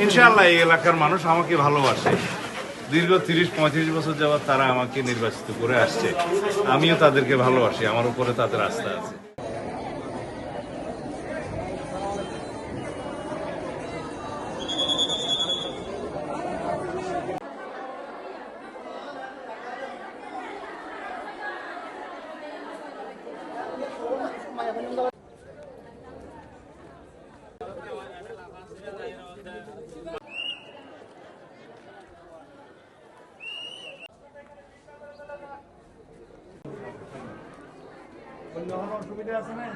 ইনশাআল্লাহ এই এলাকার মানুষ আমাকে ভালোবাসে। দীর্ঘ 30-35 বছর যাবৎ তারা আমাকে নির্বাচিত করে আসছে, আমিও তাদেরকে ভালোবাসি, আমার উপরে তাদের আস্থা আছে। অসুবিধা আছে না?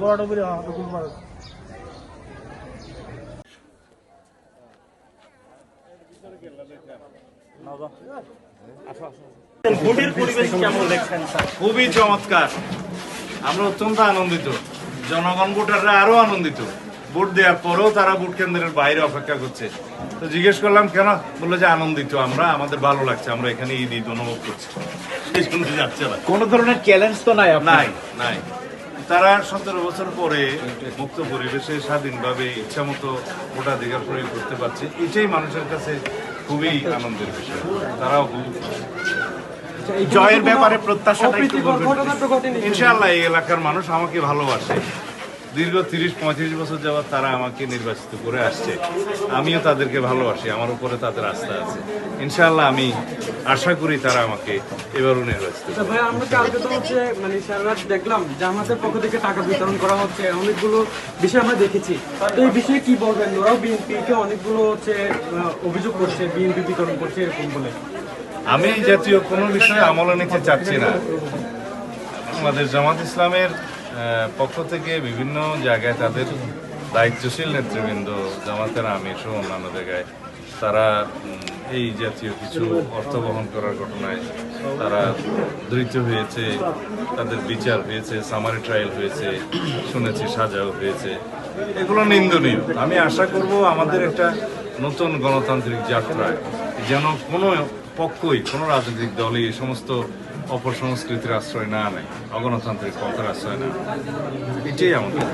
বড় বড় খুবই চমৎকার, আমরা অত্যন্ত আনন্দিত। জনগণ ভোটাররা আরো আনন্দিত, ভোট দেওয়ার পরেও তারা ভোট কেন্দ্রের বাইরে অপেক্ষা করছে। তো জিজ্ঞেস করলাম কেন, বললো যে আনন্দিত আমরা, আমাদের ভালো লাগছে, আমরা এখানে ঈদ অনুভব করছি। সেই জন্য যাচ্ছে না, কোন ধরনের চ্যালেঞ্জ তো নাই নাই নাই। তারা 17 বছর পরে মুক্ত পরিবেশে স্বাধীনভাবে ইচ্ছামতো ভোটাধিকার প্রয়োগ করতে পারছে, এটাই মানুষের কাছে খুবই আনন্দের বিষয়। তারাও জয়ের ব্যাপারে প্রত্যাশা ইনশাআল্লাহ এই এলাকার মানুষ আমাকে ভালোবাসে। দীর্ঘ 30-35 বছর যাবৎ তারা আমাকে নির্বাচিত করে আসছে, আমিও তাদেরকে ভালোবাসি, আমার উপরে তাদের আস্থা আছে। ইনশাআল্লাহ আমি আশা করি তারা আমাকে এবারও নির্বাচিত। ভাই আমরা কালকে তো হচ্ছে মানে সারা রাত দেখলাম জামাতের পক্ষ থেকে টাকা বিতরণ করা হচ্ছে, অনেকগুলো বিষয় আমরা দেখেছি। তো এই বিষয়ে কি বলবেন? ওরাও বিএনপিকে অনেকগুলো হচ্ছে অভিযোগ করছে, বিএনপি বিতরণ করছে এরকম বলে। আমি জাতীয় কোনো বিষয়ে আমলে নিতে চাচ্ছি না। আমাদের জামাত ইসলামের পক্ষ থেকে বিভিন্ন জায়গায় তাদের দায়িত্বশীল নেতৃবৃন্দ, জামাতের আমির সহ অন্যান্য জায়গায় তারা এই জাতীয় কিছু অর্থ বহন করার ঘটনায় তারা ধৃত হয়েছে, তাদের বিচার হয়েছে, সামারি ট্রায়াল হয়েছে, শুনেছি সাজাও হয়েছে। এগুলো নিন্দনীয়। আমি আশা করব আমাদের একটা নতুন গণতান্ত্রিক যাত্রায় যেন কোনো পক্ষই, কোনো রাজনৈতিক দলই এই সমস্ত অপসংস্কৃতির আশ্রয় না নেয়, অগণতান্ত্রিক পন্থার আশ্রয় না, এটাই আমাদের।